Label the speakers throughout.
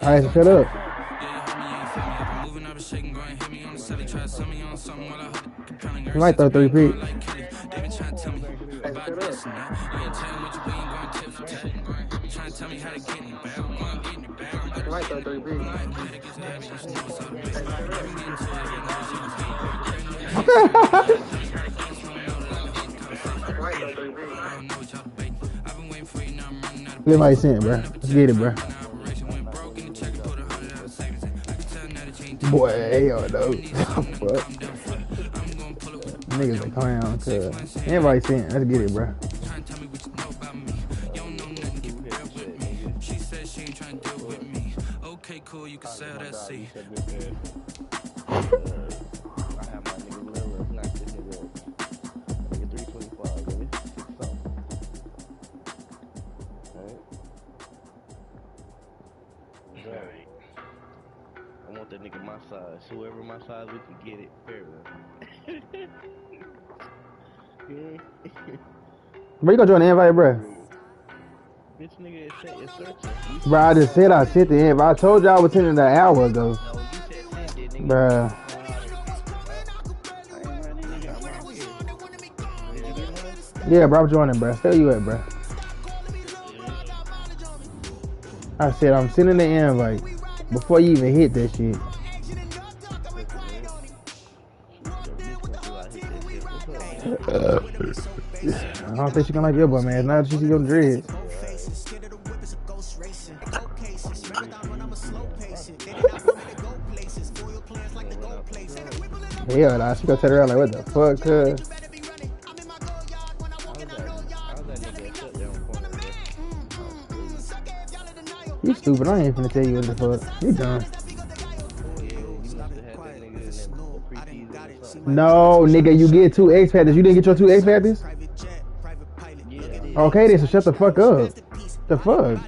Speaker 1: Alright, so shut up. You might throw 3 feet. Get my cent, bro. Let's get it, bro. Boy, hell no. Fuck. Niggas a clown, cuz. Everybody sent. Let's get it, bro. Okay, cool, you can sell that seat.
Speaker 2: I want that nigga my size. Whoever my size, we can get it.
Speaker 1: Bro, you gonna join the invite, bro?
Speaker 2: Bitch, nigga, it's searching.
Speaker 1: Bro, I just said I sent the invite. I told y'all I was sending it an hour ago.
Speaker 2: No, you said send it, nigga.
Speaker 1: Bruh. Yeah, bro, I'm joining, bro. Where you at, bro? I said I'm sending the invite before you even hit that shit. I don't think she gonna like your boy, man. Now that she see your dreads. Yeah, nah, she gonna turn around like, what the fuck, cuz? You stupid, I ain't finna tell you what the fuck. You dumb. No, nigga, you get 2 X Factors. You didn't get your 2 X Factors? Okay, then, so shut the fuck up. The fuck?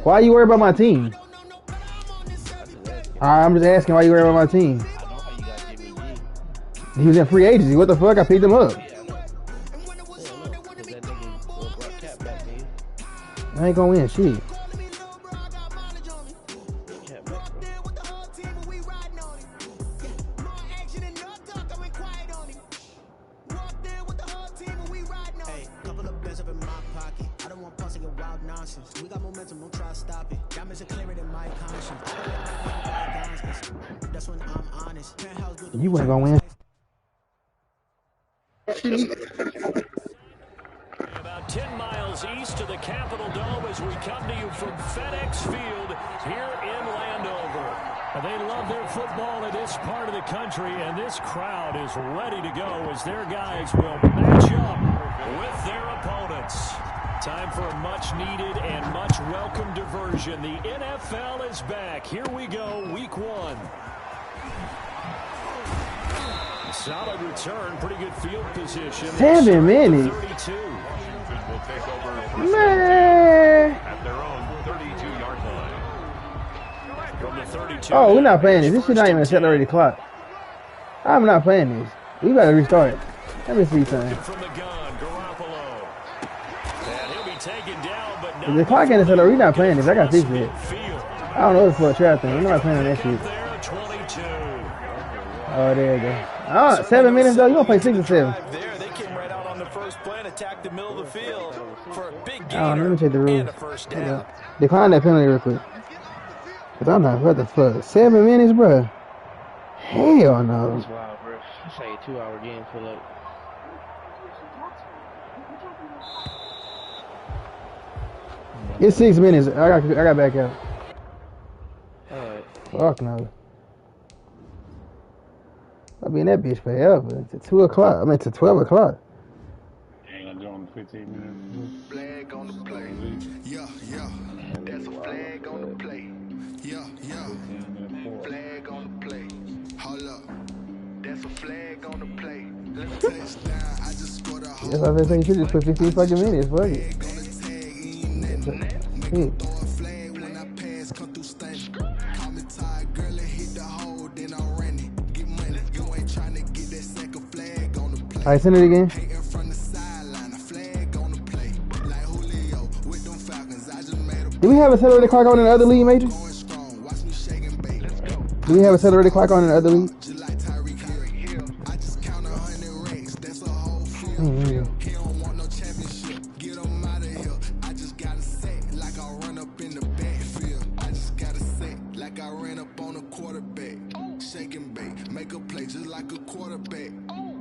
Speaker 1: Why you worried about my team? Alright, I'm just asking why you worried about my team. He was in free agency. What the fuck? I picked him up. I ain't gonna win shit. You ain't gonna win.
Speaker 3: About 10 miles east of the Capitol Dome as we come to you from FedEx Field here in Landover. They love their football in this part of the country, and this crowd is ready to go as their guys will match up with their opponents. Time for a much-needed and much-welcome diversion. The NFL is back. Here we go, Week 1. Solid return, pretty good field position.
Speaker 1: 7 minutes.
Speaker 3: 32.
Speaker 1: Man.
Speaker 3: At their own 32-yard line. From the 32.
Speaker 1: Oh, we're not playing this. This shit not even accelerated clock. I'm not playing this. We gotta restart. Let me see something.
Speaker 3: From the gun, Garoppolo. And he'll be taken down, but
Speaker 1: If the clock ain't accelerated, we're not playing this. I gotta fix it. I don't know what's for a trap thing. We're not playing that shit. Oh, there you go. Oh, 7 minutes though. You gonna play 6 or 7?
Speaker 4: They came right out on the first play and attacked the middle of the field for a big
Speaker 1: Let me
Speaker 4: gainer
Speaker 1: check the rules.
Speaker 4: and a first down.
Speaker 1: Decline that penalty real quick. Cause I'm not, what the fuck? 7 minutes, bro? Hell no.
Speaker 2: That's wild, bro. I say a 2-hour game for like.
Speaker 1: It's 6 minutes. I got back out.
Speaker 2: Alright.
Speaker 1: Fuck no. I'll be in that bitch forever. To 2 o'clock. I mean, to 12 o'clock.
Speaker 5: Ain't gonna do it in 15 minutes.
Speaker 6: Flag on the play. Yeah. That's a flag on the play. Yeah. Flag on the play. Hold up. That's a flag on the play. Touchdown. I just scored a whole.
Speaker 1: That's what I was saying. You should just put 15 fucking minutes. Fuck it. Alright, send it again. Do we have a accelerated clock on in the other league, Major? Do we have a accelerated clock on in the other week?
Speaker 6: Just like Tyreek Hill. I just count 100 racks, that's a whole field.
Speaker 1: Mm-hmm.
Speaker 6: He don't want no championship, get him out of here. I just gotta say, like I run up in the backfield. I just gotta say, like I ran up on a quarterback. Shake and bake, make a play just like a quarterback.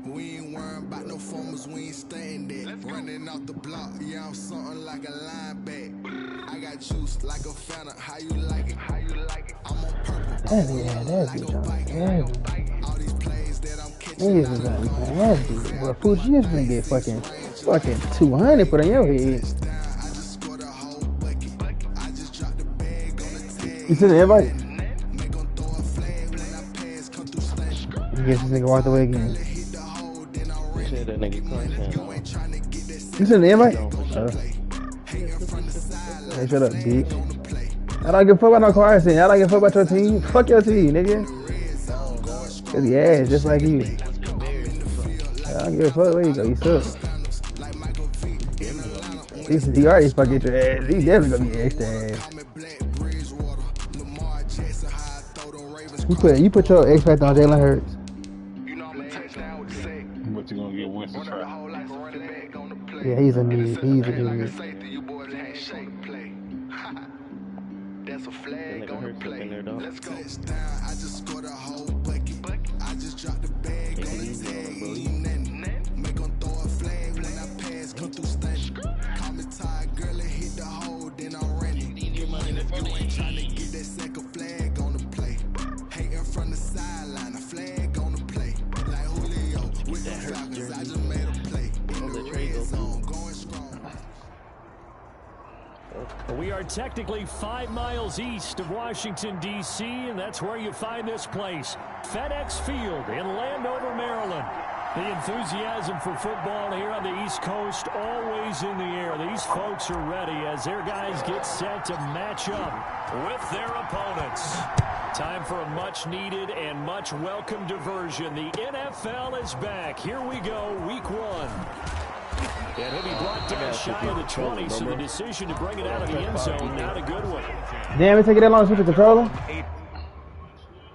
Speaker 6: We ain't worrying about no formers, we ain't staying there. Running off the block, yeah, I'm something like a linebacker. I got juice like a fountain, how you like it? How you like it? I'm on purple.
Speaker 1: That's it,
Speaker 6: All these plays that I'm catching.
Speaker 1: niggas is gonna be nasty. Well, Pooch, you just gonna get fucking 200 put on your head.
Speaker 6: I just scored a whole bucket. I just dropped the bag on the tag.
Speaker 1: You send the invite?
Speaker 6: Make 'em throw a flag when I pass, come through stank.
Speaker 1: I guess this nigga walked away again.
Speaker 6: Hit the hole, then I ran.
Speaker 2: Said that nigga content.
Speaker 6: You ain't trying to get that
Speaker 1: You send the invite?
Speaker 6: hating from the sideline.
Speaker 1: Hey, shut up, bitch.
Speaker 6: On the play.
Speaker 1: I don't give a fuck about no car scene. I don't give a fuck about your team. Fuck your team, nigga. Cause he ass just like you. I don't give a fuck where you go. You suck.
Speaker 6: Like Michael V in Atlanta.
Speaker 1: He already fucking your ass. He definitely gonna be extra ass.
Speaker 6: I'm at Black Bridgewater. Lamar Jackson, how I throw them Ravens.
Speaker 1: You put your X factor on Jalen Hurts.
Speaker 6: You know I'm a touchdown with the sack.
Speaker 5: But you gonna get Winston
Speaker 6: Run the
Speaker 5: Trap.
Speaker 6: whole life running back on the play.
Speaker 1: Yeah, he's a mid. He's a
Speaker 6: Like a
Speaker 1: mid.
Speaker 6: safety, you boys ain't shake the play. That's a flag
Speaker 2: That nigga
Speaker 6: on the
Speaker 2: Hurts up
Speaker 6: play.
Speaker 2: in there, though.
Speaker 6: Let's go. Touchdown, I just scored a whole bucket. I just dropped the bag on the tag. Ain't nothing. Make 'em throw a flag when I pass, come through stank. Call me Ty, girl, and hit the hole, then I'm running. You ain't trying to get that second flag on the play. Hating from the sideline, a flag on the play. Like Julio with the Falcons, I just made a play. In the red zone, going strong.
Speaker 3: We are technically 5 miles east of Washington, D.C., and that's where you find this place, FedEx Field in Landover, Maryland. The enthusiasm for football here on the East Coast always in the air. These folks are ready as their guys get set to match up with their opponents. Time for a much-needed and much-welcome diversion. The NFL is back. Here we go, Week 1. And he'll be brought down shy of the 20, so the decision to bring it out of the end zone, not a good one.
Speaker 1: Damn, it take it that long to switch the controller?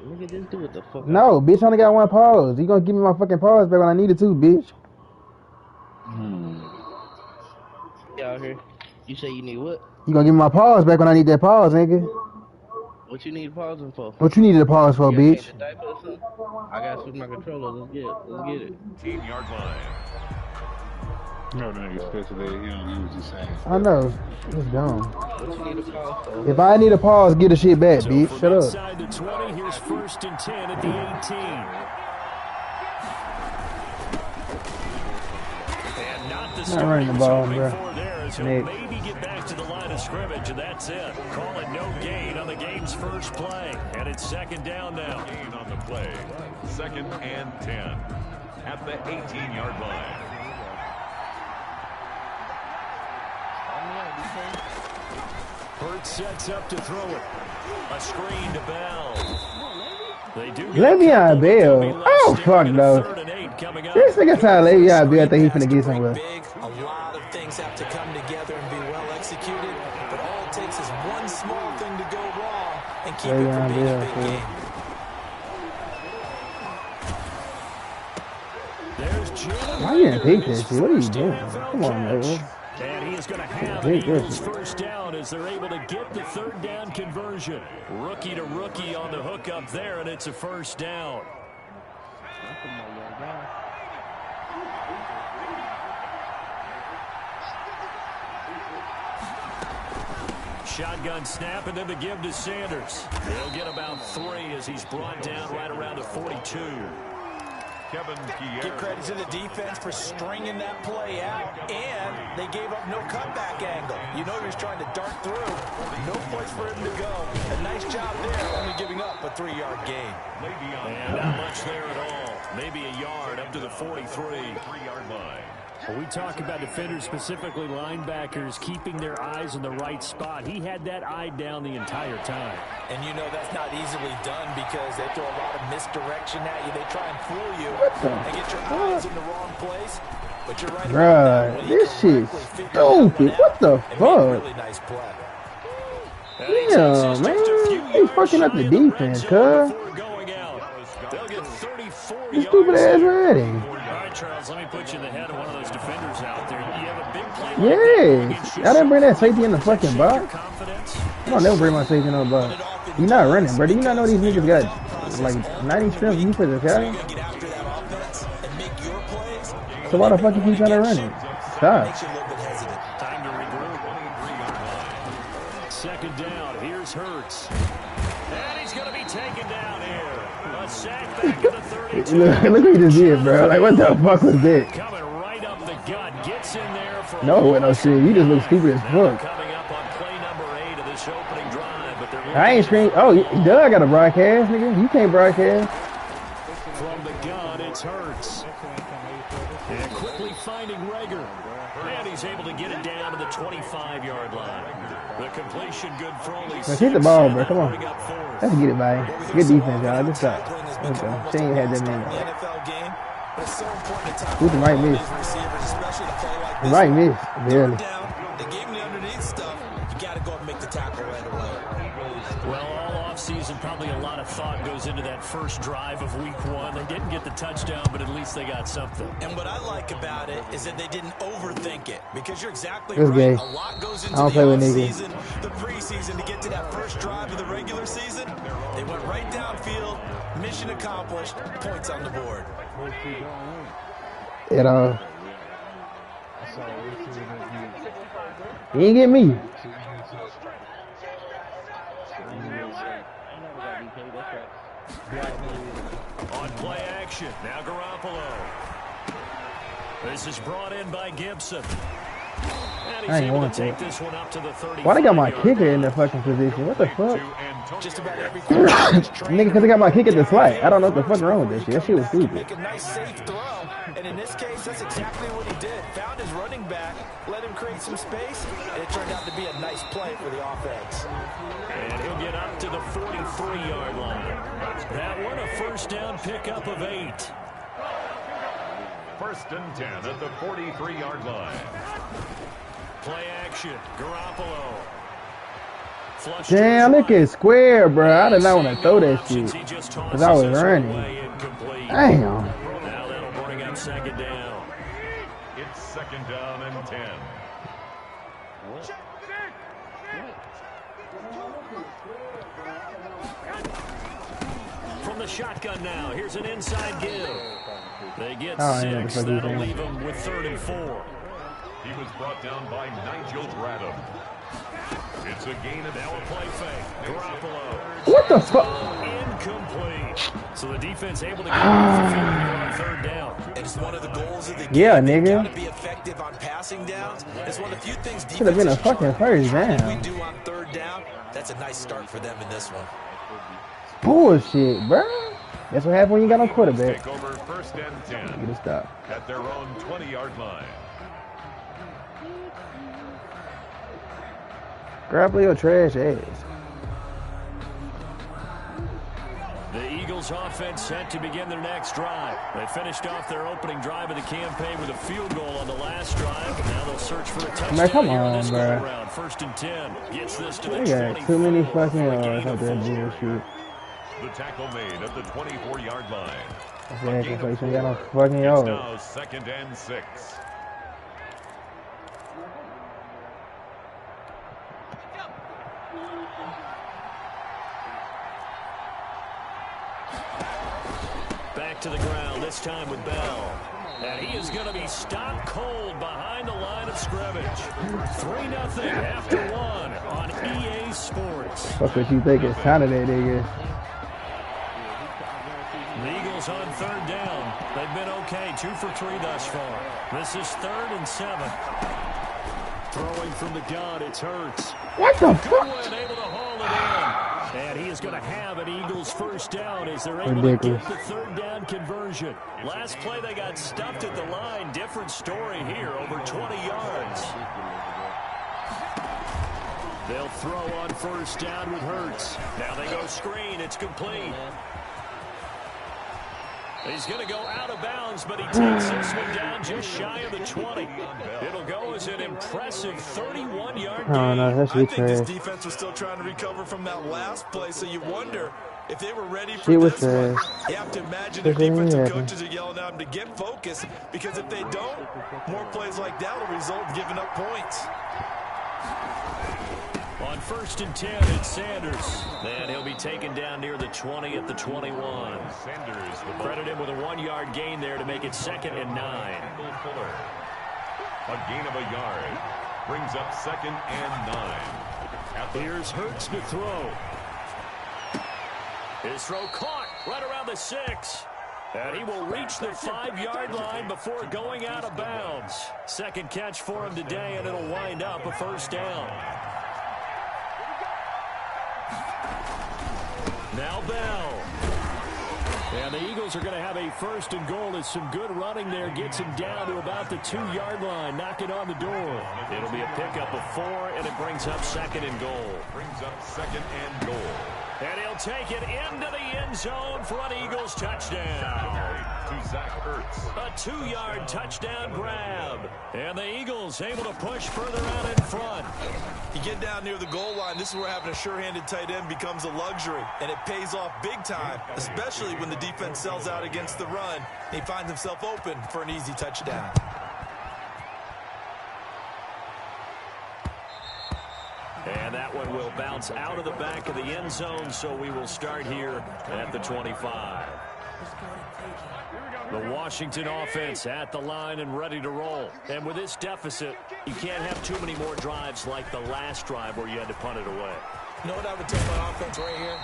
Speaker 2: Nigga, just do what the fuck.
Speaker 1: No, bitch, I only got one pause. You gonna give me my fucking pause back when I need it to, bitch.
Speaker 2: You out here? You say you need what?
Speaker 1: You gonna give me my pause back when I need that pause, nigga.
Speaker 2: What you need pausing for?
Speaker 1: What you needed a pause for,
Speaker 2: You gotta
Speaker 1: bitch?
Speaker 2: change the diaper or something? I gotta switch my controller. Let's get it. Let's get it.
Speaker 3: 18-yard line.
Speaker 5: You know the nigga special day, he don't use the same.
Speaker 1: I know. It's dumb.
Speaker 2: What you need a pause for?
Speaker 1: If I need a pause, get the shit back,
Speaker 3: So
Speaker 1: bitch.
Speaker 3: from
Speaker 1: Shut up.
Speaker 3: inside the 20, here's 1st and 10 at the 18. And not the
Speaker 1: Not running the ball,
Speaker 3: bro.
Speaker 1: bro.
Speaker 3: So
Speaker 1: Nick.
Speaker 3: maybe get back to the line of scrimmage, and that's it. Call it no gain on the game's first play. And it's 2nd down now.
Speaker 7: Gain on the play. 2nd and 10 at the 18-yard line.
Speaker 3: Hurts sets up to throw it. A screen to Bell. They do
Speaker 1: Le'Veon Bell. Oh, fuck no. This nigga tell Le'Veon Bell I think he finna get somewhere.
Speaker 4: Big, a lot of things have to come together and be well executed, but all it takes is one small thing to go wrong and keep it from being a big game.
Speaker 3: There's Jalen.
Speaker 1: Why you didn't pick that shit? What are you doing? Come on, man.
Speaker 3: And he is going to have an Eagles first down as they're able to get the 3rd down conversion. Rookie to rookie on the hookup there, and it's a 1st down. Shotgun snap, and then the give to Sanders. They'll get about 3 as he's brought down right around the 42.
Speaker 7: Kevin Pierre.
Speaker 4: Give credit to the defense for stringing that play out, and they gave up no cutback angle. You know he was trying to dart through. No place for him to go. A nice job there, only giving up a 3-yard gain.
Speaker 3: And not much there at all. Maybe a yard up to the 43.
Speaker 7: 3-yard line.
Speaker 3: When we talk about defenders, specifically linebackers, keeping their eyes in the right spot, he had that eye down the entire time.
Speaker 4: And you know that's not easily done because they throw a lot of misdirection at you. They try and fool you and get your eyes in the wrong place. But you're right about that.
Speaker 1: Bruh, this shit's stupid. What the fuck?
Speaker 4: Really nice play.
Speaker 1: Yeah, man. He's fucking up the defense, cuz.
Speaker 3: 4
Speaker 1: This
Speaker 3: yards.
Speaker 1: stupid ass ready.
Speaker 3: All right, Charles, let me put you in the head of one of those defenders out there. You have a big play
Speaker 1: Yes. I didn't bring that safety in the fucking box. I don't never bring my safety in the box. You not running, bro. Do you not know these niggas got like 90 strength? You for the guy? So why the fuck you keep trying to run it? Stop.
Speaker 3: Time to regroup. Second down. Here's Hurts. And he's going to be taken down here. A sack back to the 32.
Speaker 1: Look what he just did, bro. Like, what the fuck was that?
Speaker 3: Coming right up the gut. Gets in there for
Speaker 1: No, it wasn't no shit. You just look stupid as fuck.
Speaker 3: coming up on play number 8 of this opening drive. But they're
Speaker 1: I ain't screaming. Oh, Doug got a broadcast, nigga. You can't broadcast.
Speaker 3: from the gun. It's Hurts. And quickly finding Rager. And he's able to get it down to the 25-yard line. The completion good for only
Speaker 1: Let's hit the ball, bro. Come on.
Speaker 3: bring up fourth.
Speaker 1: Let's get it, buddy. Good defense, y'all. Good stop. Okay. She ain't had that many. Who's the right miss? The right miss. Barely.
Speaker 4: They gave him the underneath stuff. You got to go and make the tackle right away.
Speaker 3: Well, all offseason, probably a lot of thought goes into that first drive of week 1. They didn't get the touchdown, but at least they got something.
Speaker 4: And what I like about it is that they didn't overthink it, because you're exactly
Speaker 1: It's
Speaker 4: right.
Speaker 1: gay.
Speaker 4: A lot goes into
Speaker 1: I don't
Speaker 4: the
Speaker 1: play with niggas.
Speaker 4: offseason, the preseason to get to that first drive of the regular season. They went right downfield, mission accomplished, points on the board.
Speaker 1: At all. You ain't get me.
Speaker 3: On play action, now Garoppolo. This is brought in by Gibson. And he's
Speaker 1: I ain't
Speaker 3: able to
Speaker 1: want
Speaker 3: take
Speaker 1: that.
Speaker 3: this one up to the 35.
Speaker 1: Why they got my kicker in that fucking position? What the fuck?
Speaker 4: Just about everything. is trained
Speaker 1: Nigga, because they got my kick at the slot. I don't know what the fuck wrong with that shit. That shit was stupid.
Speaker 4: make a nice safe throw, and in this case, that's exactly what he did. Found his running back, let him create some space, and it turned out to be a nice play for the offense.
Speaker 3: And he'll get up to the 43-yard line. That one a first down pickup of 8.
Speaker 7: First and 10 at the 43-yard line.
Speaker 3: Play action, Garoppolo. Flush
Speaker 1: Damn,
Speaker 3: to
Speaker 1: look
Speaker 3: his
Speaker 1: at square, bro. I did not want to throw that
Speaker 3: options.
Speaker 1: shit.
Speaker 3: He just
Speaker 1: Because I was
Speaker 3: tosses this one
Speaker 1: running.
Speaker 3: away, incomplete.
Speaker 1: Damn.
Speaker 3: Now that'll bring up second down.
Speaker 7: It's second down and 10.
Speaker 3: From the shotgun now, here's an inside give. They get
Speaker 1: Oh, yeah,
Speaker 3: 6.
Speaker 1: that's what
Speaker 3: That'll
Speaker 1: he's
Speaker 3: leave them with 3rd and 4.
Speaker 7: He was brought down by Nigel Bradham. It's a gain of
Speaker 3: Now a play fake. Garoppolo.
Speaker 1: What the fuck?
Speaker 3: Incomplete. So the defense able to get off the field here on 3rd down.
Speaker 4: It's one of the goals of the game.
Speaker 1: Yeah,
Speaker 4: They
Speaker 1: nigga.
Speaker 4: gotta be effective on passing downs. It's one of the few things
Speaker 1: Should have been a
Speaker 4: defenses
Speaker 1: fucking
Speaker 4: try
Speaker 1: first
Speaker 4: we
Speaker 1: down.
Speaker 4: do on 3rd down. That's a nice start for them in this one.
Speaker 1: Bullshit, bro. That's what happens when you got no quarterback.
Speaker 7: take over first and 10
Speaker 1: Get a stop.
Speaker 7: at their own 20-yard line.
Speaker 1: Grapple your trash ass.
Speaker 3: The Eagles offense set to begin their next drive. They finished off their opening drive of the campaign with a field goal on the last drive. Now they'll search for a touchdown
Speaker 1: Man, come
Speaker 3: here on
Speaker 1: on,
Speaker 3: this
Speaker 1: bro.
Speaker 3: go-around. 1st and 10. Gets this to the
Speaker 1: They got
Speaker 3: 24.
Speaker 1: too many fucking
Speaker 3: for a
Speaker 1: yards
Speaker 3: gain
Speaker 1: out
Speaker 3: of
Speaker 1: there
Speaker 3: 4.
Speaker 1: bullshit.
Speaker 7: The tackle made at the 24-yard line.
Speaker 1: That's the inflation. Got no fucking
Speaker 7: It's
Speaker 1: yards.
Speaker 7: now second and 6.
Speaker 3: Back to the ground, this time with Bell. And he is going to be stopped cold behind the line of scrimmage. 3-0 after 1 on EA Sports.
Speaker 1: Fuck what you think it's time today, nigga.
Speaker 3: The Eagles on 3rd down. They've been okay, 2 for 3 thus far. This is 3rd and 7. Throwing from the gun, it's Hurts.
Speaker 1: What the fuck?
Speaker 3: Goodwin able to haul it in. And he is going to have an Eagles first down as they're able
Speaker 1: Ridiculous.
Speaker 3: to get the 3rd down conversion. Last play they got stuffed at the line. Different story here, over 20 yards. They'll throw on 1st down with Hurts. Now they go screen. It's complete. He's going to go out of bounds, but he takes this one down just shy of the 20. It'll go as an impressive 31-yard gain.
Speaker 1: Oh no, that's
Speaker 4: I think this
Speaker 1: trash.
Speaker 4: defense was still trying to recover from that last play, so you wonder If they were ready for
Speaker 1: Shit was
Speaker 4: this one,
Speaker 1: trash.
Speaker 4: you have to imagine their defensive coaches are yelling at them to get focused, because if they don't, more plays like that will result in giving up points.
Speaker 3: On 1st and 10, it's Sanders. And he'll be taken down near the 20 at the 21.
Speaker 7: Sanders
Speaker 3: Credit him with a 1-yard gain there to make it 2nd and 9.
Speaker 7: A gain of a yard brings up 2nd and 9.
Speaker 3: Here's Hurts to throw. His throw caught right around the 6. And he will reach the 5-yard line before going out of bounds. Second catch for him today, and it'll wind up a 1st down. Now Bell. And the Eagles are going to have a 1st and goal as some good running there gets him down to about the 2-yard line, knocking on the door. It'll be a pickup of 4, and it brings up 2nd and goal.
Speaker 7: Brings up 2nd and goal.
Speaker 3: And he'll take it into the end zone for an Eagles touchdown.
Speaker 7: To Zach Ertz.
Speaker 3: A 2-yard touchdown grab. And the Eagles able to push further out in front.
Speaker 4: You get down near the goal line, this is where having a sure-handed tight end becomes a luxury, and it pays off big time, especially when the defense sells out against the run. He finds himself open for an easy touchdown.
Speaker 3: And that one will bounce out of the back of the end zone, so we will start here at the 25. The Washington offense at the line and ready to roll. And with this deficit, you can't have too many more drives like the last drive where you had to punt it away.
Speaker 4: You know what I would tell my offense right here?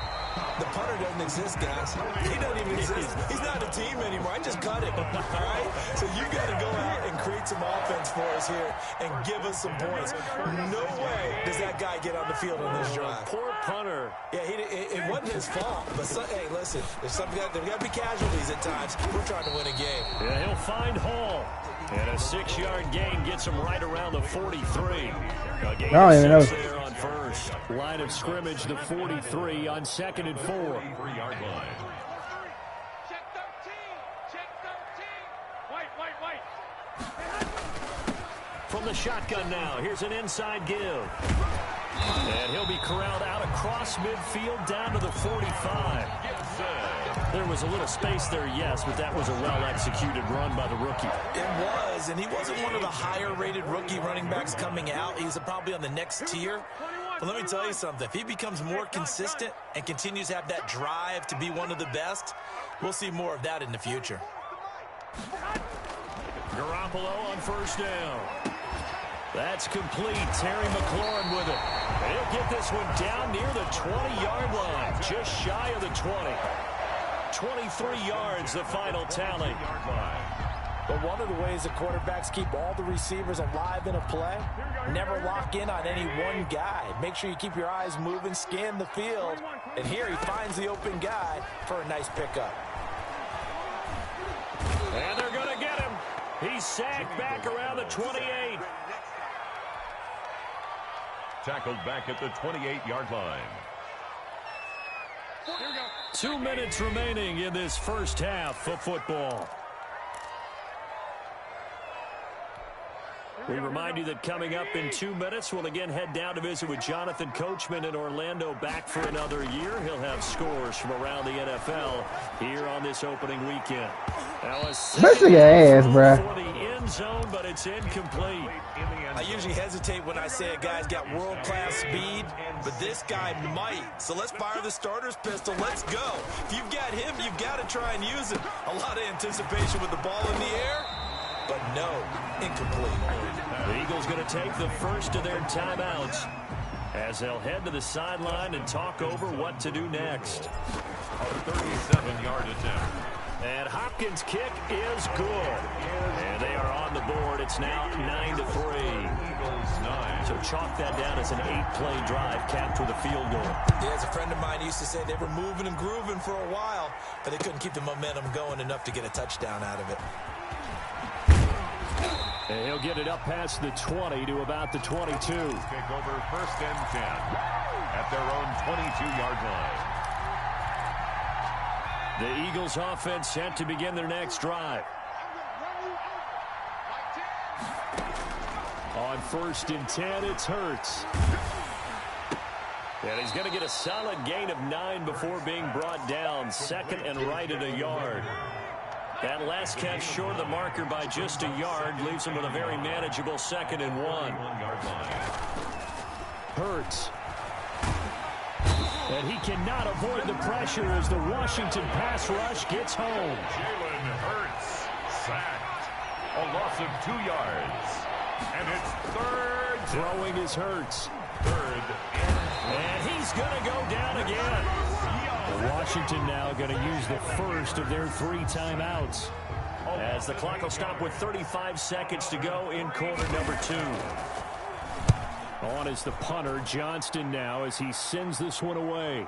Speaker 4: The punter doesn't exist, guys. He doesn't even exist. He's not a team anymore. I just cut him, all right? So you got to go out and create some offense for us here and give us some points. No way does that guy get on the field on this drive.
Speaker 3: Poor punter.
Speaker 4: Yeah, it wasn't his fault. But, hey, listen, there's got to be casualties at times. We're trying to win a game.
Speaker 3: Yeah, he'll find Hall. And a 6-yard gain gets him right around the 43. A gain
Speaker 1: I don't even know.
Speaker 3: there on 1st. Line of scrimmage, the 43 on 2nd and 4.
Speaker 7: 3-yard line.
Speaker 8: Check 13. Check 13. Wait.
Speaker 3: From the shotgun now, here's an inside give. And he'll be corralled out across midfield down to the 45. There was a little space there, yes, but that was a well-executed run by the rookie.
Speaker 4: It was, and he wasn't one of the higher-rated rookie running backs coming out. He's probably on the next tier. But let me tell you something. If he becomes more consistent and continues to have that drive to be one of the best, we'll see more of that in the future.
Speaker 3: Garoppolo on 1st down. That's complete. Terry McLaurin with it. He'll get this one down near the 20-yard line, just shy of the 20. 23 yards, the final tally.
Speaker 4: But one of the ways the quarterbacks keep all the receivers alive in a play, never lock in on any one guy. Make sure you keep your eyes moving, scan the field, and here he finds the open guy for a nice pickup.
Speaker 3: And they're going to get him. He's sacked back around the 28.
Speaker 7: Tackled back at the 28-yard line.
Speaker 3: 2 minutes remaining in this first half of football. We remind you that coming up in 2 minutes, we'll again head down to visit with Jonathan Coachman in Orlando, back for another year. He'll have scores from around the NFL here on this opening weekend.
Speaker 1: Especially your ass, bruh.
Speaker 3: For the end zone, but it's incomplete.
Speaker 4: I usually hesitate when I say a guy's got world-class speed, but this guy might. So let's fire the starter's pistol. Let's go. If you've got him, you've got to try and use him. A lot of anticipation with the ball in the air, but no, incomplete.
Speaker 3: The Eagles going to take the first of their timeouts as they'll head to the sideline and talk over what to do next.
Speaker 7: A 37-yard attempt.
Speaker 3: And Hopkins' kick is good. And they are on the board. It's now 9-3.
Speaker 7: Eagles 9.
Speaker 3: So chalk that down as an 8-play drive capped with a field goal.
Speaker 4: Yeah, as a friend of mine used to say, they were moving and grooving for a while, but they couldn't keep the momentum going enough to get a touchdown out of it.
Speaker 3: And he'll get it up past the 20 to about the 22.
Speaker 7: Kick over 1st and 10 at their own 22-yard line.
Speaker 3: The Eagles offense set to begin their next drive. On 1st and 10, it's Hurts. And he's going to get a solid gain of 9 before being brought down. Second and right at a yard. That last catch short of the marker by just a yard leaves him with a very manageable 2nd and 1. Hurts. And he cannot avoid the pressure as the Washington pass rush gets home.
Speaker 7: Jalen Hurts sacked. A loss of 2 yards. And it's 3rd.
Speaker 3: Throwing is Hurts.
Speaker 7: 3rd.
Speaker 3: And he's going to go down again. Washington now going to use the first of their 3 timeouts. As the clock will stop with 35 seconds to go in quarter number 2. On is the punter, Johnston now, as he sends this one away.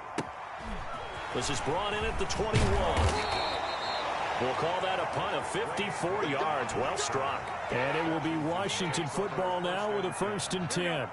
Speaker 3: This is brought in at the 21. We'll call that a punt of 54 yards. Well struck. And it will be Washington football now with a 1st and 10.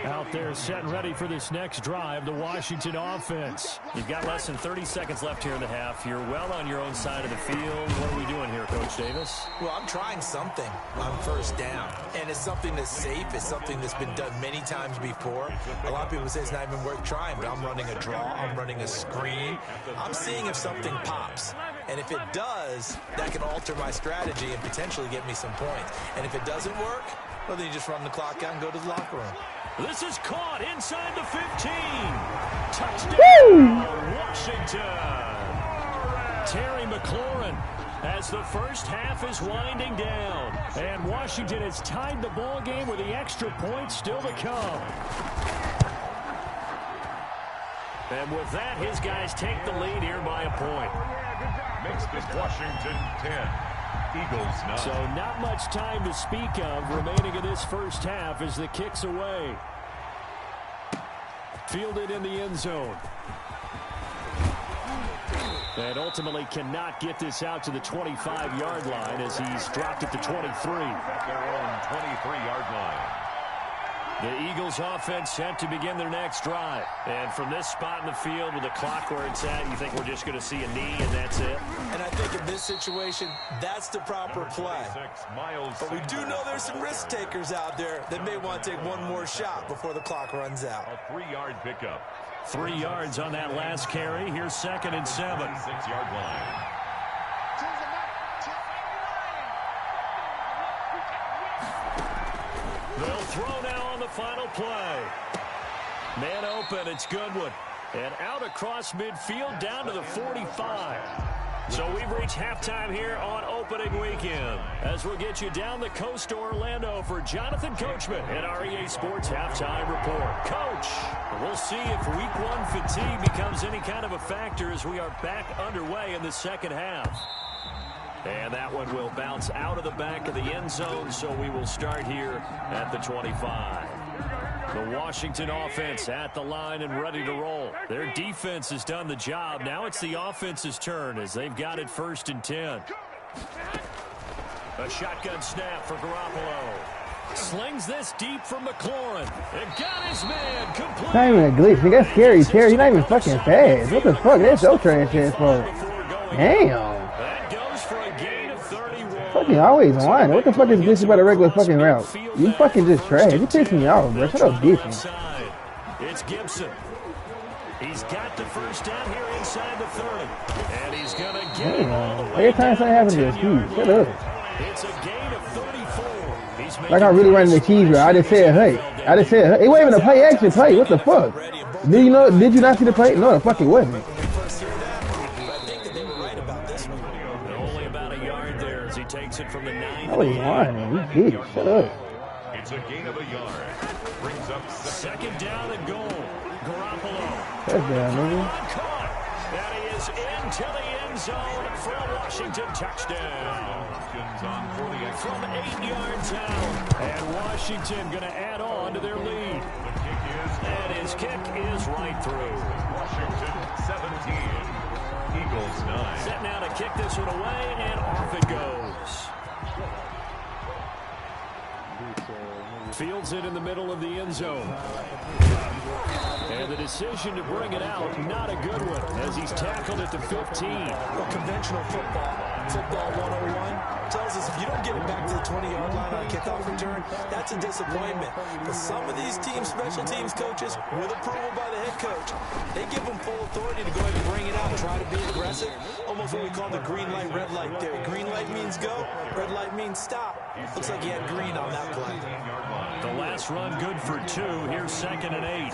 Speaker 3: Out there set and ready for this next drive, the Washington offense. You've got less than 30 seconds left here in the half. You're well on your own side of the field. What are we doing here, Coach Davis?
Speaker 4: Well, I'm trying something on 1st down. And it's something that's safe. It's something that's been done many times before. A lot of people say it's not even worth trying, but I'm running a draw. I'm running a screen. I'm seeing if something pops. And if it does, that can alter my strategy and potentially get me some points. And if it doesn't work, well, then you just run the clock out and go to the locker room.
Speaker 3: This is caught inside the 15. Touchdown, Washington. Terry McLaurin as the first half is winding down. And Washington has tied the ball game with the extra points still to come. And with that, his guys take the lead here by a point.
Speaker 7: Makes this Washington 10. Eagles 9.
Speaker 3: So not much time to speak of remaining in this first half as the kick's away. Fielded in the end zone. And ultimately cannot get this out to the 25-yard line as he's dropped at the 23.
Speaker 7: At their own 23-yard line.
Speaker 3: The Eagles offense set to begin their next drive. And from this spot in the field with the clock where it's at, you think we're just going to see a knee and that's it?
Speaker 4: And I think in this situation, that's the proper play. But we do know there's some risk takers out there that may want to take one more shot before the clock runs out.
Speaker 7: A 3-yard pickup.
Speaker 3: 3 yards on that last carry. Here's 2nd and 7.
Speaker 7: 6-yard line.
Speaker 3: They'll throw now on the final play. Man open, it's Goodwin. And out across midfield down to the 45. So we've reached halftime here on opening weekend. As we'll get you down the coast to Orlando for Jonathan Coachman at our EA Sports Halftime Report. Coach, we'll see if week 1 fatigue becomes any kind of a factor as we are back underway in the second half. And that one will bounce out of the back of the end zone, so we will start here at the 25. The Washington offense at the line and ready to roll. Their defense has done the job. Now it's the offense's turn as they've got it 1st and 10. A shotgun snap for Garoppolo. Slings this deep from McLaurin. And got his man complete.
Speaker 1: Not even a glitch. Nigga, that's scary, Terry. You're not even fucking fast. What the fuck? That's your transfer for. Damn. Fucking always whining. What the fuck is this about a regular fucking route? You fucking just trash. You pissing me off, bro. Shut up, Gibson.
Speaker 3: It's Gibson. He's got the first down here inside the 30. And he's going to get it all the way.
Speaker 1: Every time something happens to us, shut up.
Speaker 3: It's a gain of 34.
Speaker 1: Like I'm really running the cheese route. I just said, hey. I just said, hey. It wasn't even a play action play. What the fuck? Did you not see the play? No, the fuck it wasn't.
Speaker 3: It from the 9.
Speaker 1: I was whining. You did. Shut up.
Speaker 7: It's a gain of a yard. Brings up
Speaker 3: 2nd down and goal. Garoppolo.
Speaker 1: Touchdown, nigga.
Speaker 3: And he is into the end zone for a Washington touchdown. From 8 yards out. And Washington going to add on to their lead. And his kick is right through.
Speaker 7: Washington 17. Eagles 9.
Speaker 3: Set now to kick this one away, and off it goes. Fields it in the middle of the end zone. And the decision to bring it out, not a good one, as he's tackled at the 15.
Speaker 4: Well, conventional football, Football 101 tells us if you don't get it back to the 20-yard line on a kickoff return, that's a disappointment. But some of these teams, special teams coaches, with approval by the head coach, they give them full authority to go ahead and bring it out and try to be aggressive. Almost what we call the green light, red light theory. Green light means go, red light means stop. Looks like he had green on that play.
Speaker 3: The last run good for 2. Here's 2nd and 8.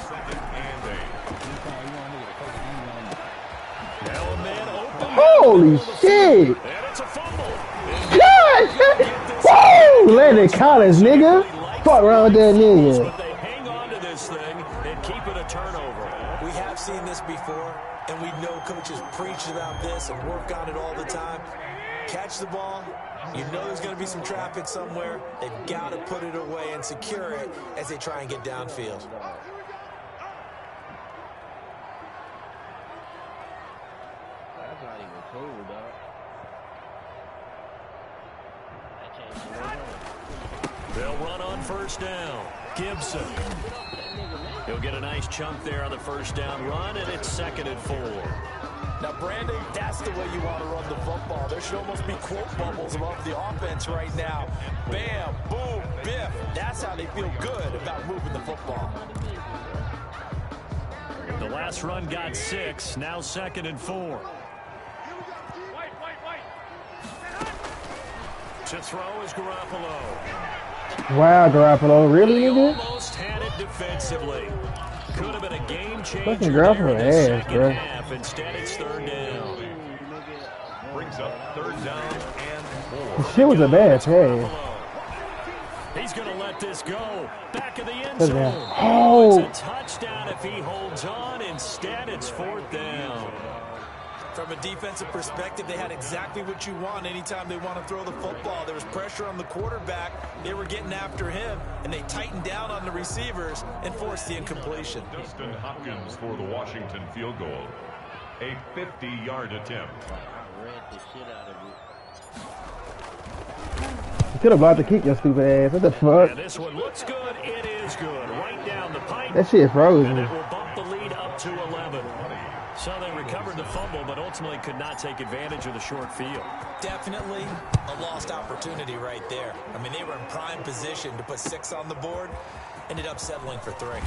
Speaker 3: Now a man open.
Speaker 1: Holy shit!
Speaker 3: And it's a fumble.
Speaker 1: God! Woo! Landon Collins, nigga. Fuck around with that nigga.
Speaker 3: But they hang on to this thing and keep it a turnover.
Speaker 4: We have seen this before, and we know coaches preach about this and work on it all the time. Catch the ball. You know there's going to be some traffic somewhere. They've got to put it away and secure it as they try and get downfield.
Speaker 2: That's not even cool, dog.
Speaker 3: They'll run on first down. Gibson. He'll get a nice chunk there on the first down run, and it's 2nd and 4.
Speaker 4: Now, Brandon, that's the way you want to run the football. There should almost be quote bubbles above the offense right now. Bam, boom, biff. That's how they feel good about moving the football.
Speaker 3: The last run got 6. Now 2nd and 4. To throw is Garoppolo.
Speaker 1: Wow, Garoppolo, really,
Speaker 3: They
Speaker 1: nigga?
Speaker 3: almost had it defensively. Could have been a game changer
Speaker 1: Fucking
Speaker 3: there
Speaker 1: Garoppolo
Speaker 3: in the
Speaker 1: ass,
Speaker 3: second
Speaker 1: bro.
Speaker 3: half. Instead, it's 3rd down.
Speaker 7: Brings up 3rd down and 4.
Speaker 1: This shit was a bad pass.
Speaker 3: He's going to let this go. Back of the end
Speaker 1: Good
Speaker 3: zone.
Speaker 1: man. Oh.
Speaker 3: It's a touchdown if he holds on. Instead, it's 4th down.
Speaker 4: From a defensive perspective, they had exactly what you want anytime they want to throw the football. There was pressure on the quarterback. They were getting after him, and they tightened down on the receivers and forced the incompletion.
Speaker 7: Dustin Hopkins for the Washington field goal. A 50-yard attempt.
Speaker 2: I read the shit out of it.
Speaker 1: You could have blocked the kick, your stupid ass. What the fuck?
Speaker 3: And this one looks good. It is good. Right down the pipe.
Speaker 1: That shit froze
Speaker 3: And
Speaker 1: me.
Speaker 3: it will bump the lead up to 11. So they recovered the fumble, but ultimately could not take advantage of the short field.
Speaker 4: Definitely a lost opportunity right there. I mean, they were in prime position to put 6 on the board. Ended up settling for 3.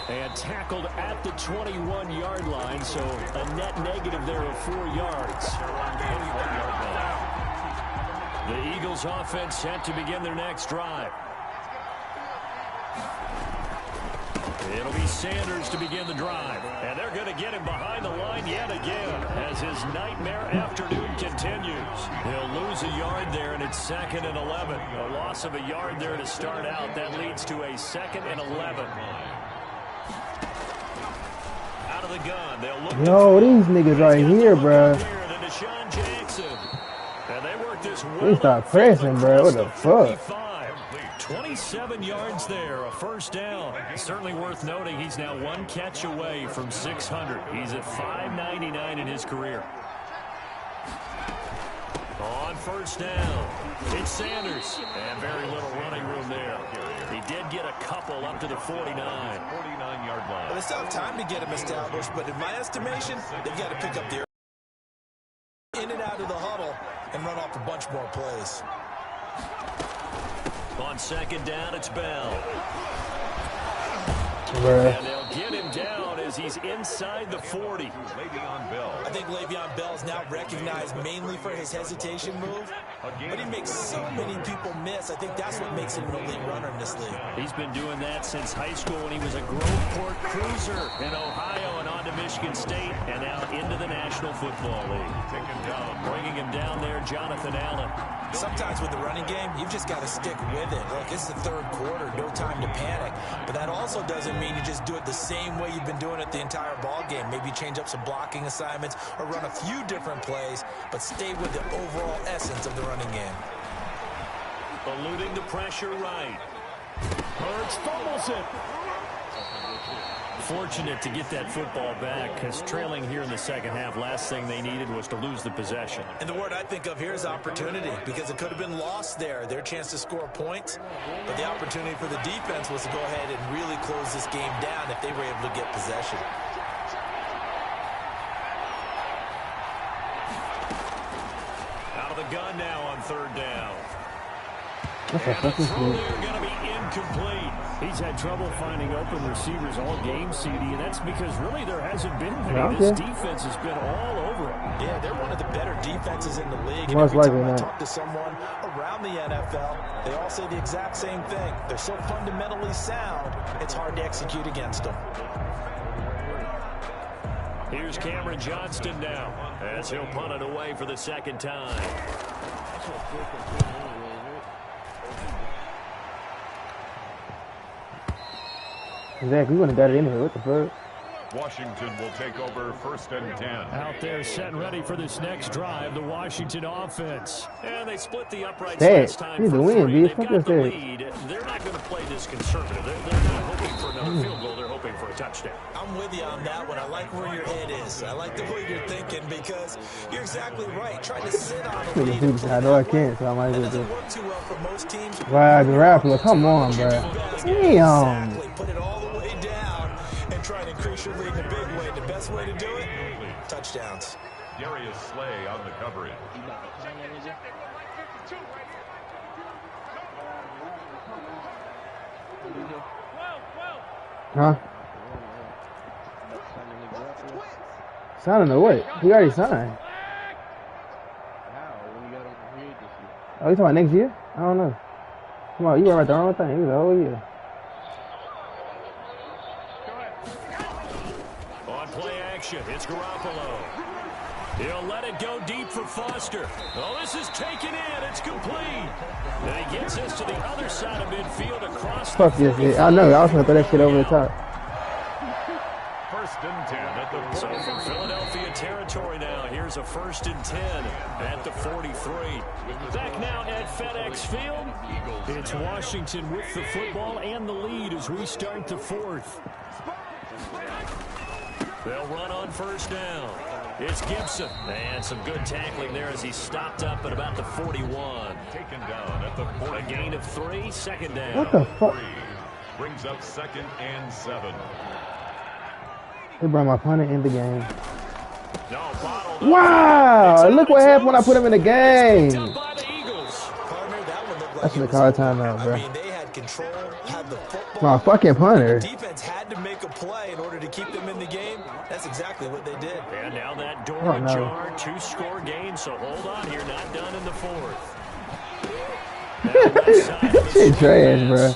Speaker 3: And tackled at the 21-yard line, so a net negative there of 4 yards. The Eagles offense set to begin their next drive. It'll be Sanders to begin the drive. And they're going to get him behind the line yet again as his nightmare afternoon continues. He'll lose a yard there, and it's 2nd and 11. A loss of a yard there to start out. That leads to a 2nd and 11. Out of the gun. They'll look.
Speaker 1: Yo, these niggas right here, bro.
Speaker 3: Deshaun Jackson. And they work this
Speaker 1: They start pressing, bro. What the fuck?
Speaker 3: 27 yards there, a first down. Certainly worth noting he's now 1 catch away from 600. He's at 599 in his career. On first down, it's Sanders. And very little running room there. He did get a couple up to the 49.
Speaker 7: 49-yard line.
Speaker 4: Well, they still have time to get him established, but in my estimation, they've got to pick up the in and out of the huddle and run off a bunch more plays.
Speaker 3: On second down, it's Bell.
Speaker 1: Bruh.
Speaker 3: And they'll get him down as he's inside the 40.
Speaker 7: Le'Veon Bell.
Speaker 4: I think Le'Veon Bell is now recognized mainly for his hesitation move, but he makes so many people miss. I think that's what makes him an elite runner in this league.
Speaker 3: He's been doing that since high school when he was a Groveport Cruiser in Ohio and on to Michigan State and now into the National Football League. Bringing him down there, Jonathan Allen.
Speaker 4: Sometimes with the running game, you've just got to stick with it. Look, it's the 3rd quarter, no time to panic. But that also doesn't mean you just do it the same way you've been doing it the entire ball game. Maybe change up some blocking assignments or run a few different plays, but stay with the overall essence of the running game.
Speaker 3: Eluding the pressure right. Hurts fumbles it. Fortunate to get that football back because trailing here in the second half, last thing they needed was to lose the possession.
Speaker 4: And the word I think of here is opportunity, because it could have been lost there, their chance to score points. But the opportunity for the defense was to go ahead and really close this game down if they were able to get possession.
Speaker 3: gun now on third down.
Speaker 1: That's a
Speaker 3: And the
Speaker 1: fucking
Speaker 3: throw
Speaker 1: shit.
Speaker 3: there going to be incomplete. He's had trouble finding open receivers all game, CD, and that's because really there hasn't been many.
Speaker 1: Yeah,
Speaker 3: This
Speaker 1: okay.
Speaker 3: defense has been all over him.
Speaker 4: Yeah, they're one of the better defenses in the league. And
Speaker 1: Most
Speaker 4: every
Speaker 1: likely
Speaker 4: time I
Speaker 1: not.
Speaker 4: talk to someone around the NFL, they all say the exact same thing. They're so fundamentally sound, it's hard to execute against them.
Speaker 3: Here's Cameron Johnston now as he'll punt it away for the second time.
Speaker 1: Zach, we wouldn't have got it anyway. What the fuck?
Speaker 7: Washington will take over 1st and 10.
Speaker 3: Out there setting ready for this next drive, the Washington offense. And they split the uprights
Speaker 1: Dad,
Speaker 3: last time
Speaker 1: he's
Speaker 3: for
Speaker 1: the win,
Speaker 3: three.
Speaker 1: bitch.
Speaker 3: They've
Speaker 1: Fuck
Speaker 3: got the
Speaker 1: your
Speaker 3: lead. They're not going to play this conservative. They're not hoping for another field goal. They're hoping for a touchdown.
Speaker 4: I'm with you on that one. I like where your head is. I like the way you're thinking because you're exactly right. Trying to sit on a
Speaker 1: Nigga,
Speaker 4: lead.
Speaker 1: dude, I know I can't, so I might
Speaker 4: That
Speaker 1: as well
Speaker 4: doesn't
Speaker 1: do
Speaker 4: work too well for most teams.
Speaker 1: Wow, the Raffler, come on, bro. Damn.
Speaker 4: Exactly. Put it all the way down and try and increase your lead in a big way. The best way to do it, touchdowns.
Speaker 7: Darius Slay on the coverage.
Speaker 1: Huh? Signing the what? He already signed. Oh, you talking about next year? I don't know. Come on, you were right the wrong thing. He was the whole year.
Speaker 3: On play action, it's Garoppolo. He'll let it go deep for Foster. Oh, this is taken in. It's complete. And he gets us to the other side of midfield across the
Speaker 1: Fuck this shit. I know. I was gonna throw that shit over the top.
Speaker 7: 1st and 10 at the
Speaker 3: So
Speaker 7: 40.
Speaker 3: from Philadelphia territory now, here's a 1st and 10 at the 43. Back now at FedEx Field, it's Washington with the football and the lead as we start the fourth. They'll run on 1st down. It's Gibson. And some good tackling there as he stopped up at about the 41.
Speaker 7: Taken down at the 40.
Speaker 3: A gain of 3, second down.
Speaker 1: What the fuck?
Speaker 7: Brings up 2nd and 7.
Speaker 1: They brought my punter in the game.
Speaker 3: No, bottled up.
Speaker 1: Wow! Look what happened when I put him in the game.
Speaker 3: Picked up by the Eagles.
Speaker 4: Partner, that one looked like
Speaker 1: That's
Speaker 4: it
Speaker 1: the
Speaker 4: was
Speaker 1: call
Speaker 4: over.
Speaker 1: timeout, bro.
Speaker 4: I mean, they had control, had the football.
Speaker 1: My fucking punter.
Speaker 4: Defense had to make a play in order to keep them in the game. That's exactly what they did.
Speaker 3: And now that door
Speaker 1: Oh, no.
Speaker 3: ajar, 2-score game, so hold on here, not done in the fourth. Now left side of the
Speaker 1: Shit trash,
Speaker 3: pass.
Speaker 1: bro.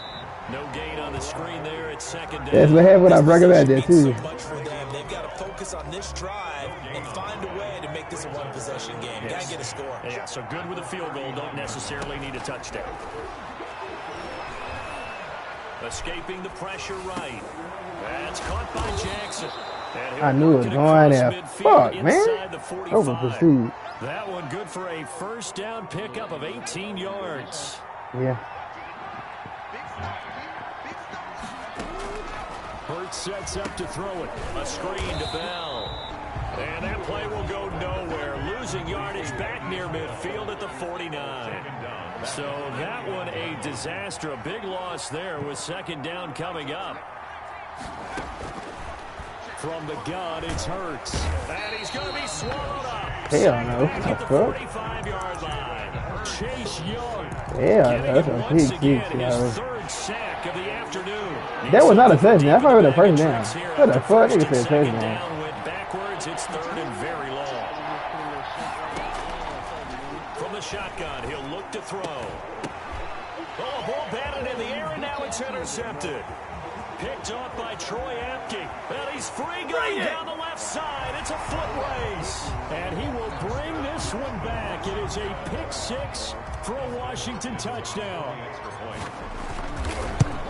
Speaker 3: No gain on the screen there at second down.
Speaker 1: That's what happened when I broke him out there,
Speaker 4: Means
Speaker 1: too.
Speaker 4: so much for them. They've got to focus on this drive and find a way to make this a one-possession game. Got to get a score.
Speaker 3: Yeah, so good with a field goal, don't necessarily need a touchdown. Escaping the pressure right. That's caught by Jackson. And he'll
Speaker 1: I knew it was
Speaker 3: work
Speaker 1: going
Speaker 3: across
Speaker 1: there.
Speaker 3: midfield
Speaker 1: Fuck, man.
Speaker 3: inside the 45.
Speaker 1: Over pursuit.
Speaker 3: That one good for a 1st down pickup of 18 yards.
Speaker 1: Yeah.
Speaker 3: Hurts sets up to throw it. A screen to Bell. And that play will go nowhere. Losing yardage back near midfield at the 49. So that one a disaster. A big loss there with second down coming up. From the gun, it's Hurts. And he's going to be swallowed up.
Speaker 1: Hell no.
Speaker 3: Back at the
Speaker 1: What the
Speaker 3: 45-yard line. Chase Young.
Speaker 1: Yeah,
Speaker 3: Getting
Speaker 1: that's
Speaker 3: it
Speaker 1: a
Speaker 3: once
Speaker 1: big,
Speaker 3: again,
Speaker 1: big
Speaker 3: his
Speaker 1: shot.
Speaker 3: third sack of the afternoon.
Speaker 1: That was not a touchdown. I thought it was a first down.
Speaker 3: Tricks here
Speaker 1: What the
Speaker 3: after
Speaker 1: fuck?
Speaker 3: first
Speaker 1: Nigga
Speaker 3: and
Speaker 1: said
Speaker 3: second
Speaker 1: touchdown.
Speaker 3: down went backwards. It's 3rd and very long. From the shotgun, he'll look to throw. Oh, ball batted in the air, and now it's intercepted. Picked off by Troy Apke. And he's free going down the left side. It's a foot race. And he will bring this one back. It is a pick 6 for a Washington touchdown.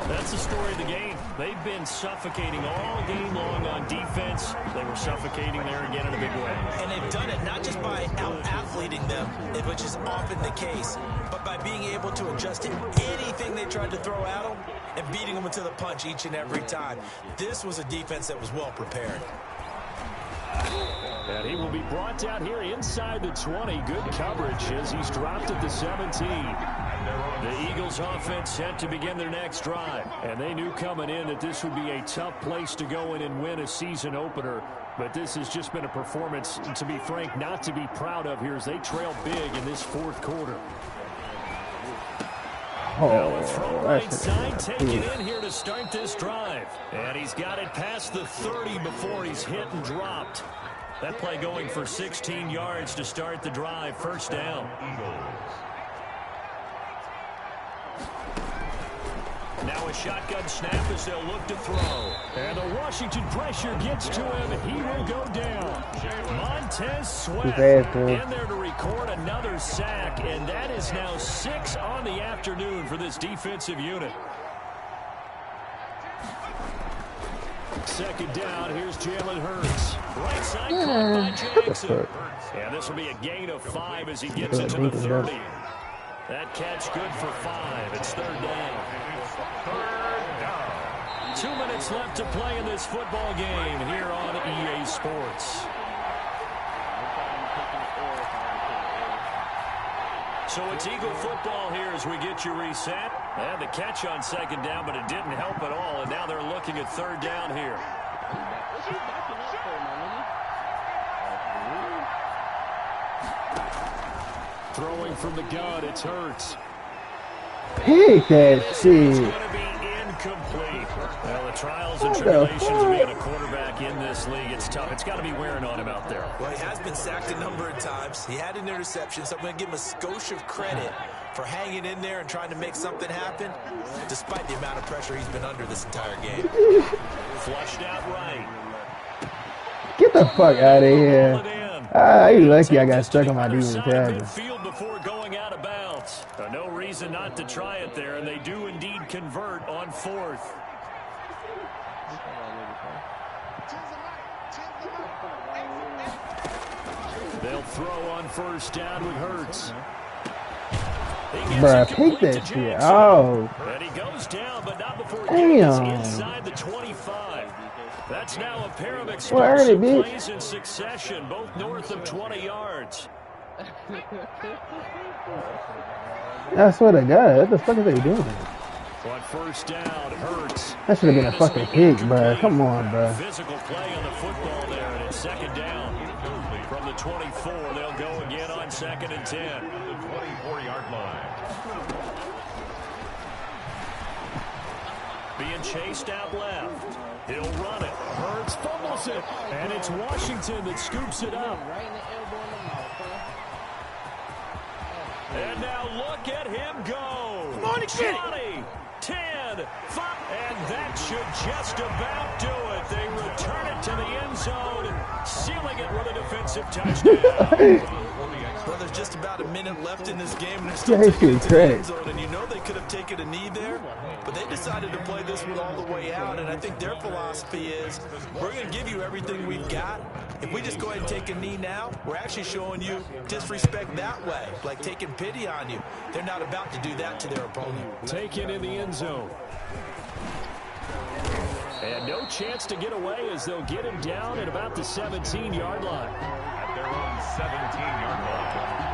Speaker 3: That's the story of the game. They've been suffocating all game long on defense. They were suffocating there again in a big way.
Speaker 4: And they've done it not just by out-athleting them, which is often the case, but by being able to adjust to anything they tried to throw at them and beating them into the punch each and every time. This was a defense that was well prepared.
Speaker 3: And he will be brought down here inside the 20. Good coverage as he's dropped at the 17. The Eagles offense set to begin their next drive. And they knew coming in that this would be a tough place to go in and win a season opener. But this has just been a performance, to be frank, not to be proud of here as they trail big in this fourth quarter. Now the throw right side taken in here to start this drive. And he's got it past the 30 before he's hit and dropped. That play going for 16 yards to start the drive. First down. Now a shotgun snap as they'll look to throw. And the Washington pressure gets to him. He will go down. Montez Sweat in there to record another sack. And that is now 6 on the afternoon for this defensive unit. Second down, here's Jalen Hurts. Right side caught by Jackson. And this will be a gain of 5 as he gets it to the 30. That catch good for 5. It's third down. 2 minutes left to play in this football game here on EA Sports. So it's Eagle football here as we get you reset. They had the catch on second down, but it didn't help at all. And now they're looking at third down here. Throwing from the gun, it's Hurts.
Speaker 1: Pick that shit.
Speaker 3: It's going to be incomplete. Well, the trials and tribulations of being a quarterback in this league, it's tough. It's got to be wearing on him out there.
Speaker 4: Well, he has been sacked a number of times. He had an interception, so I'm going to give him a skosh of credit for hanging in there and trying to make something happen, despite the amount of pressure he's been under this entire game.
Speaker 3: Flushed out right.
Speaker 1: Get the fuck out of here. You lucky I got stuck on my defense tackle.
Speaker 3: Midfield before going out of bounds. No reason not to try it there, and they do indeed convert on fourth. They'll throw on first down with Hurts.
Speaker 1: Bruh, pick that shit. Oh.
Speaker 3: And he goes down, but not before he gets inside the 25. That's now a pair of explosive plays in succession, both north of 20 yards.
Speaker 1: I swear to God, what the fuck are they doing?
Speaker 3: On first down, Hurts.
Speaker 1: That should have been a fucking pick, bro. Come on, bro.
Speaker 3: Physical play on the football there, and it's second down. From the 24, they'll go again on second and 10.
Speaker 7: The 24-yard line.
Speaker 3: Being chased out left. He'll run it. Hurts fumbles it. And it's Washington that scoops it up. And now look at him go. Come on, 20, 10, 5. And that should just about do it. They return it to the end zone, sealing it with a defensive touchdown.
Speaker 4: Well, there's just about a minute left in this game, and they're still taking it to the end zone. And you know they could have taken a knee there, but they decided to play this one all the way out. And I think their philosophy is, we're going to give you everything we've got. If we just go ahead and take a knee now, we're actually showing you disrespect that way, like taking pity on you. They're not about to do that to their opponent.
Speaker 3: Taken in the end zone. And no chance to get away as they'll get him down at about the 17-yard line.
Speaker 7: At their own 17-yard line.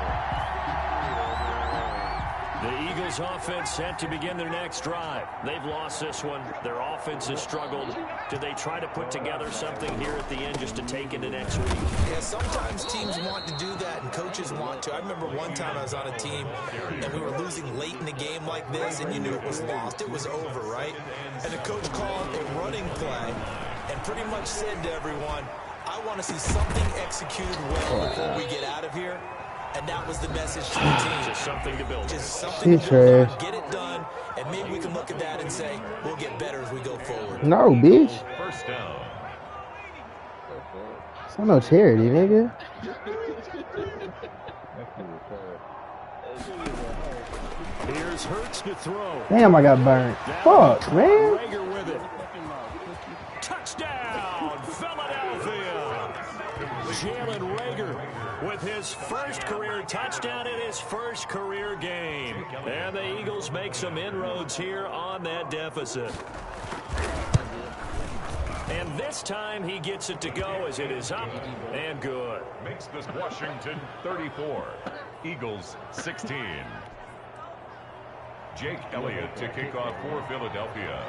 Speaker 3: The Eagles offense set to begin their next drive. They've lost this one. Their offense has struggled. Do they try to put together something here at the end just to take into next week?
Speaker 4: Yeah, sometimes teams want to do that and coaches want to. I remember one time I was on a team and we were losing late in the game like this, and you knew it was lost. It was over, right? And the coach called a running play and pretty much said to everyone, I want to see something executed well before we get out of here. And that was the message to the team.
Speaker 3: Just something to build.
Speaker 4: Just something to build on, get it done, and maybe we can look at that and say, we'll get better as we go forward.
Speaker 1: No, bitch.
Speaker 7: First down.
Speaker 1: It's not no charity, nigga.
Speaker 3: Here's Hurts to throw.
Speaker 1: Damn, I got burned. Fuck, man.
Speaker 3: Rager with it. Touchdown, Philadelphia. Jalen Rager with his first career touchdown in his first career game. And the Eagles make some inroads here on that deficit. And this time he gets it to go as it is up and good.
Speaker 7: Makes this Washington 34. Eagles 16. Jake Elliott to kick off for Philadelphia.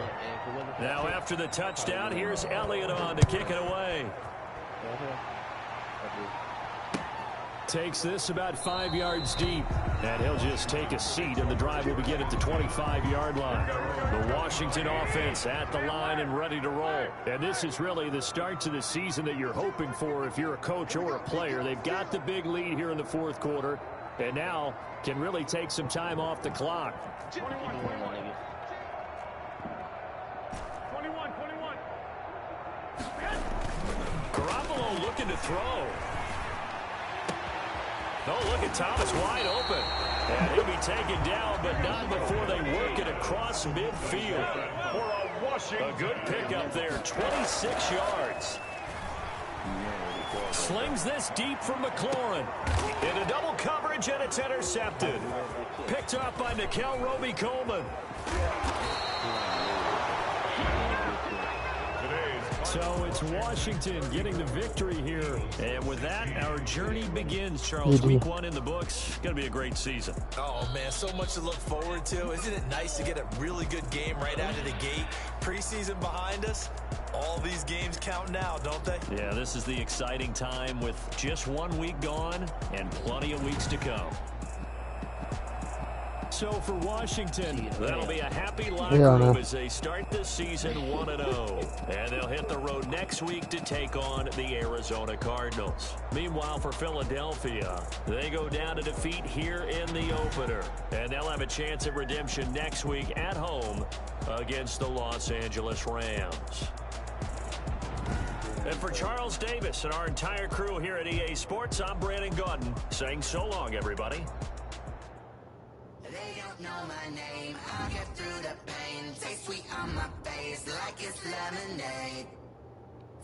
Speaker 3: Now after the touchdown, here's Elliott on to kick it away. Takes this about 5 yards deep, and he'll just take a seat, and the drive will begin at the 25-yard line. The Washington offense at the line and ready to roll. And this is really the start to the season that you're hoping for if you're a coach or a player. They've got the big lead here in the fourth quarter, and now can really take some time off the clock.
Speaker 8: 21.
Speaker 3: Garoppolo looking to throw. Oh, look at Thomas wide open. And he'll be taken down, but not before they work it across midfield. A good pickup there, 26 yards. Slings this deep from McLaurin. Into double coverage, and it's intercepted. Picked up by Nikel Roby-Coleman. So it's Washington getting the victory here. And with that, our journey begins, Charles. Week 1 in the books. Going to be a great season.
Speaker 4: Oh, man, so much to look forward to. Isn't it nice to get a really good game right out of the gate? Preseason behind us. All these games count now, don't they?
Speaker 3: Yeah, this is the exciting time with just 1 week gone and plenty of weeks to come. So for Washington, that'll be a happy locker room as they start this season 1-0. And they'll hit the road next week to take on the Arizona Cardinals. Meanwhile, for Philadelphia, they go down to defeat here in the opener. And they'll have a chance at redemption next week at home against the Los Angeles Rams. And for Charles Davis and our entire crew here at EA Sports, I'm Brandon Gaudin saying so long, everybody.
Speaker 9: They don't know my name, I'll get through the pain. Taste sweet on my face like it's lemonade.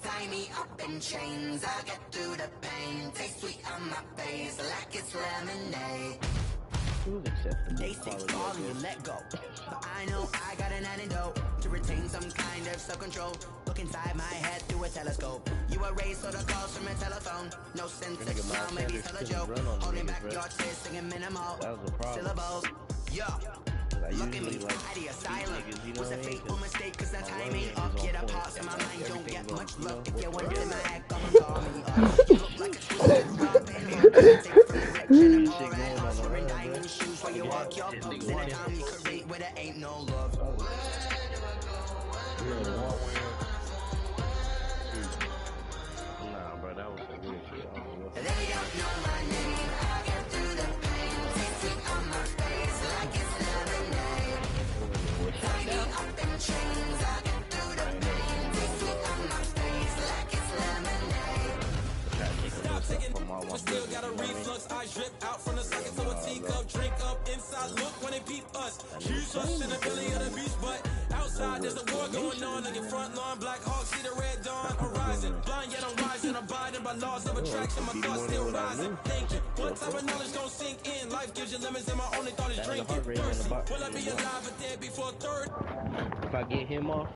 Speaker 9: Tie me up in chains, I'll get through the pain. Taste sweet on my face like it's lemonade. They say fall and you let go, but I know I got an antidote to retain some kind of self-control. Look inside my head through a telescope. You erase all the calls from a telephone. No sense of sound, maybe tell a joke. Holding back your tears, singing minimal syllables. Yo, look at me, hiding asylum. Was a fateful mistake, cause that timing up. Get a pause in my mind, don't get much love. If you want to my act, I'ma call me up. You look like a twisted rock, baby. Take from direction and more and off. Wearing diamond shoes while you walk your books. In a time you create where there ain't no love.
Speaker 2: Nah, bro, that was some weird shit.
Speaker 9: They don't know my name, I get through the pain. Taste sweet on my face like it's lemonade. Tie me up in chains, I get through the pain. Taste sweet on my face like it's lemonade.
Speaker 8: Stop taking, but still got a reflux. I drip out from the socket to a teacup. Drink up inside, look when they peep us. Shoes us in the belly of the beast, but outside there's a war going on. On your front lawn, Black Hawk, see the red dawn arising. Blind yet I'm rising, abiding by laws of attraction. My thoughts still rising. Thinking, what type of knowledge gon' sink in? Life gives you limits, and my only thought is drinking. Thirsty, will I be alive or dead before third?
Speaker 2: If I get him off.